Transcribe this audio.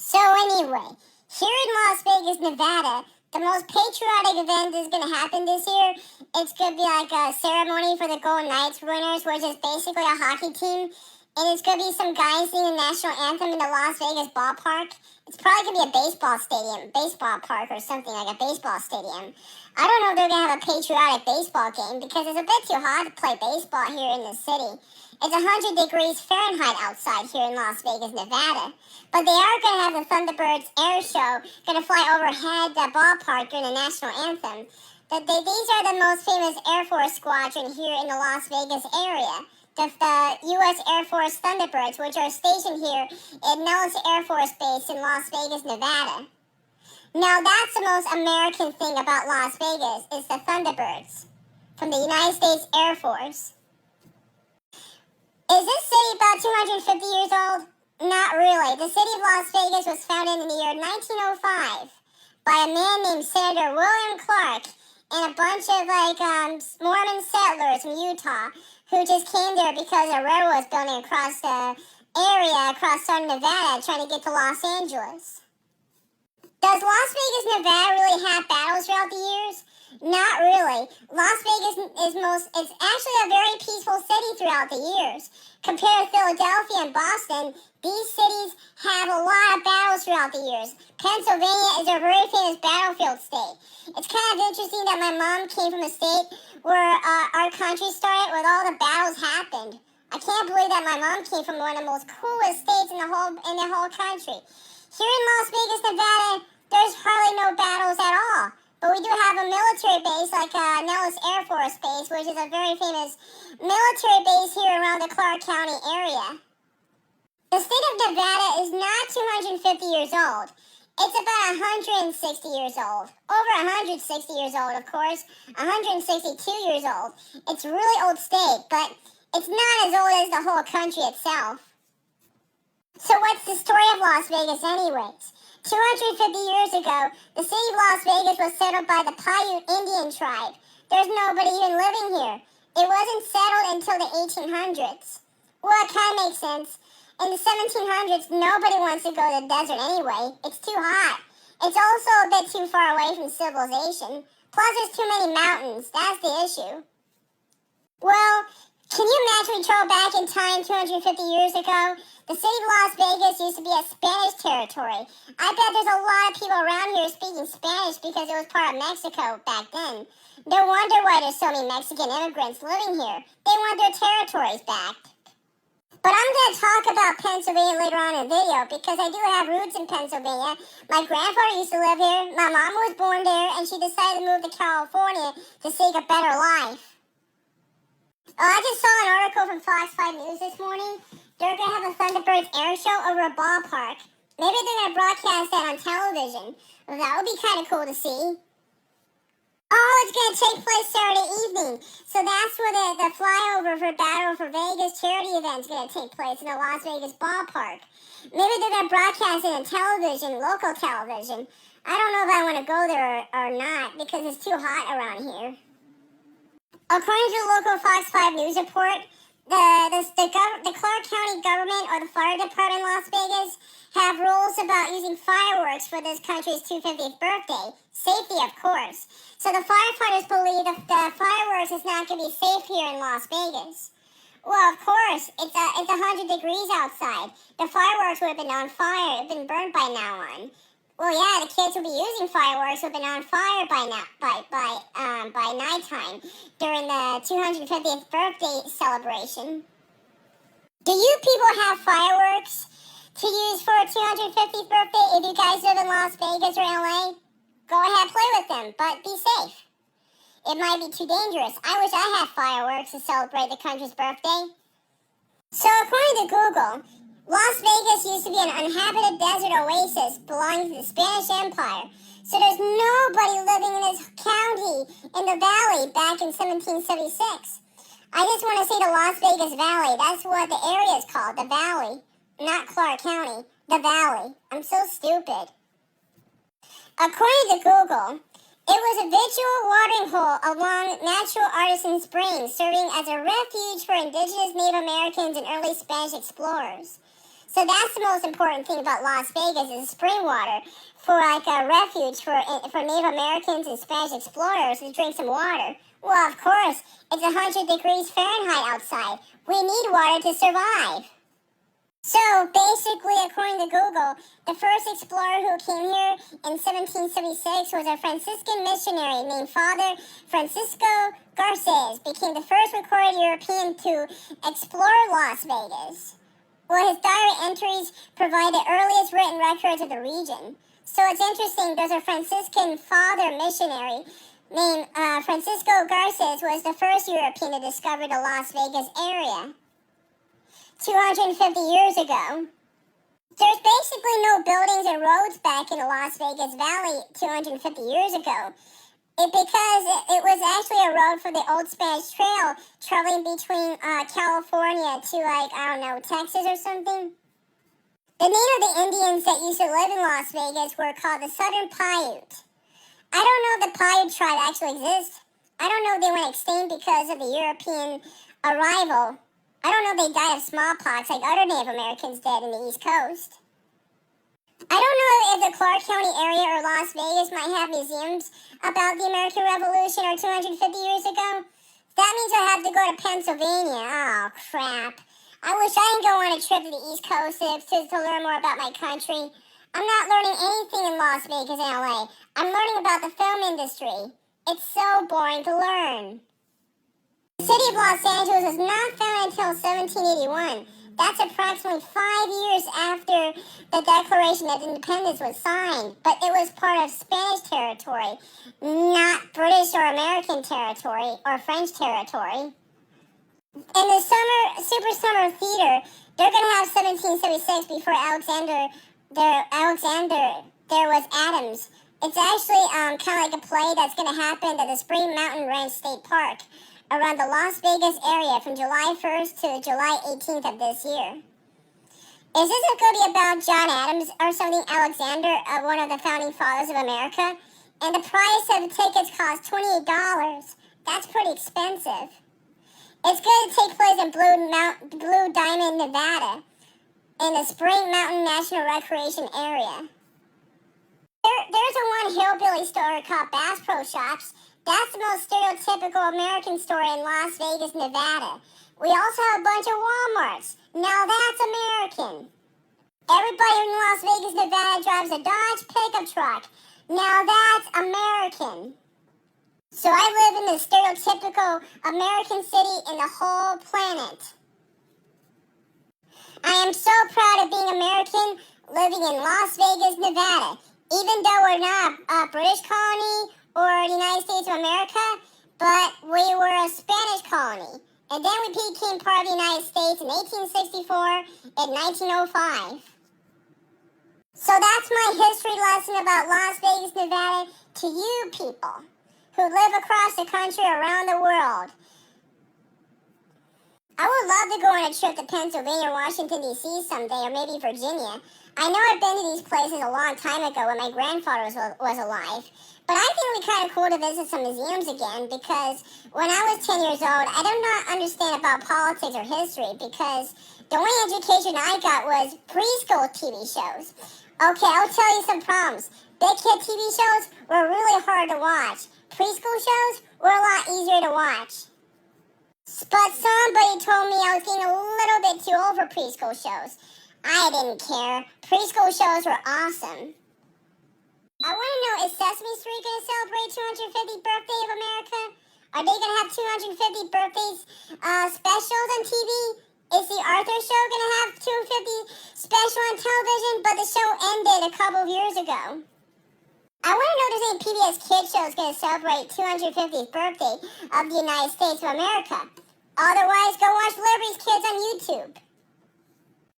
So anyway, here in Las Vegas, Nevada, the most patriotic event is going to happen this year. It's going to be like a ceremony for the Golden Knights winners, which is basically a hockey team. And it's going to be some guys singing the national anthem in the Las Vegas ballpark. It's probably going to be a baseball park or something like a baseball stadium. I don't know if they're going to have a patriotic baseball game because it's a bit too hot to play baseball here in the city. It's 100 degrees Fahrenheit outside here in Las Vegas, Nevada. But they are going to have the Thunderbirds air show going to fly overhead the ballpark during the national anthem. These are the most famous Air Force squadron here in the Las Vegas area. The U.S. Air Force Thunderbirds, which are stationed here at Nellis Air Force Base in Las Vegas, Nevada. Now, that's the most American thing about Las Vegas is the Thunderbirds from the United States Air Force. Is this city about 250 years old? Not really. The city of Las Vegas was founded in the year 1905 by a man named Senator William Clark and a bunch of Mormon settlers from Utah who just came there because a railroad was building across the area across southern Nevada trying to get to Los Angeles. Does Las Vegas, Nevada really have battles throughout the years? Not really. Las Vegas it's actually a very peaceful city throughout the years. Compared to Philadelphia and Boston, these cities have a lot of battles throughout the years. Pennsylvania is a very famous battlefield state. It's kind of interesting that my mom came from a state where our country started, where all the battles happened. I can't believe that my mom came from one of the most coolest states in the whole country. Here in Las Vegas, Nevada, there's hardly no battles at all. But we do have a military base like Nellis Air Force Base, which is a very famous military base here around the Clark County area. The state of Nevada is not 250 years old. It's about 160 years old. Over 160 years old, of course. 162 years old. It's a really old state, but it's not as old as the whole country itself. So what's the story of Las Vegas anyways? 250 years ago, the city of Las Vegas was settled by the Paiute Indian tribe. There's nobody even living here. It wasn't settled until the 1800s. Well, it kind of makes sense. In the 1700s, nobody wants to go to the desert anyway. It's too hot. It's also a bit too far away from civilization. Plus, there's too many mountains. That's the issue. Well, can you imagine we travel back in time 250 years ago? The city of Las Vegas used to be a Spanish territory. I bet there's a lot of people around here speaking Spanish because it was part of Mexico back then. No wonder why there's so many Mexican immigrants living here. They want their territories back. But I'm going to talk about Pennsylvania later on in the video because I do have roots in Pennsylvania. My grandfather used to live here. My mom was born there and she decided to move to California to seek a better life. I just saw an article from Fox 5 News this morning. They're going to have a Thunderbirds air show over a ballpark. Maybe they're going to broadcast that on television. Well, that would be kind of cool to see. Oh, it's going to take place Saturday evening. So that's where the flyover for Battle for Vegas charity event is going to take place in the Las Vegas ballpark. Maybe they're going to broadcast it on television, local television. I don't know if I want to go there or not because it's too hot around here. According to a local Fox 5 News report, the Clark County government or the fire department in Las Vegas have rules about using fireworks for this country's 250th birthday. Safety, of course. So the firefighters believe that the fireworks is not going to be safe here in Las Vegas. Well, of course, it's 100 degrees outside. The fireworks would have been on fire, been burned by now on. Well, yeah, the kids will be using fireworks would have been on fire by nighttime during the 250th birthday celebration. Do you people have fireworks to use for a 250th birthday? If you guys live in Las Vegas or LA, go ahead, play with them, but be safe. It might be too dangerous. I wish I had fireworks to celebrate the country's birthday. So according to Google, Las Vegas used to be an uninhabited desert oasis belonging to the Spanish Empire. So there's nobody living in this county in the valley back in 1776. I just want to say the Las Vegas Valley. That's what the area is called, the Valley. Not Clark County, the Valley. I'm so stupid. According to Google, it was a habitual watering hole along natural artisan springs, serving as a refuge for indigenous Native Americans and early Spanish explorers. So that's the most important thing about Las Vegas is spring water for like a refuge for Native Americans and Spanish explorers to drink some water. Well, of course, it's 100 degrees Fahrenheit outside. We need water to survive. So basically, according to Google, the first explorer who came here in 1776 was a Franciscan missionary named Father Francisco Garces, became the first recorded European to explore Las Vegas. Well, his diary entries provide the earliest written records of the region. So it's interesting, there's a Franciscan father missionary named Francisco Garces was the first European to discover the Las Vegas area 250 years ago. There's basically no buildings or roads back in the Las Vegas Valley 250 years ago. Because it was actually a road for the old Spanish Trail traveling between California to, like, I don't know, Texas or something. The name of the Indians that used to live in Las Vegas were called the Southern Paiute. I don't know if the Paiute tribe actually exists. I don't know if they went extinct because of the European arrival. I don't know if they died of smallpox like other Native Americans did in the East Coast. I don't know if the Clark County area or Las Vegas might have museums about the American Revolution or 250 years ago. That means I have to go to Pennsylvania. Oh, crap. I wish I could go on a trip to the East Coast to learn more about my country. I'm not learning anything in Las Vegas and LA. I'm learning about the film industry. It's so boring to learn. The city of Los Angeles was not founded until 1781. That's approximately 5 years after the Declaration of Independence was signed, but it was part of Spanish territory, not British or American territory or French territory. In the Super Summer Theater, they're going to have 1776 before Alexander there was Adams. It's actually kind of like a play that's going to happen at the Spring Mountain Ranch State Park around the Las Vegas area from July 1st to July 18th of this year. Is this going to be about John Adams or something, Alexander, one of the founding fathers of America? And the price of the tickets cost $28. That's pretty expensive. It's going to take place in Blue Diamond, Nevada, in the Spring Mountain National Recreation Area. There's a one hillbilly store called Bass Pro Shops. That's the most stereotypical American store in Las Vegas, Nevada. We also have a bunch of Walmarts. Now that's American. Everybody in Las Vegas, Nevada drives a Dodge pickup truck. Now that's American. So I live in the stereotypical American city in the whole planet. I am so proud of being American living in Las Vegas, Nevada. Even though we're not a British colony or the United States of America, but we were a Spanish colony. And then we became part of the United States in 1864 and 1905. So that's my history lesson about Las Vegas, Nevada to you people who live across the country around the world. I would love to go on a trip to Pennsylvania or Washington, D.C. someday, or maybe Virginia. I know I've been to these places a long time ago when my grandfather was alive. But I think it would be kind of cool to visit some museums again because when I was 10 years old, I did not understand about politics or history because the only education I got was preschool TV shows. Okay, I'll tell you some problems. Big kid TV shows were really hard to watch. Preschool shows were a lot easier to watch. But somebody told me I was getting a little bit too old for preschool shows. I didn't care. Preschool shows were awesome. I want to know, is Sesame Street going to celebrate 250th birthday of America? Are they going to have 250 birthdays specials on TV? Is the Arthur Show going to have 250 special on television? But the show ended a couple of years ago. I want to know if there's any PBS Kids shows going to celebrate 250th birthday of the United States of America. Otherwise, go watch Liberty's Kids on YouTube.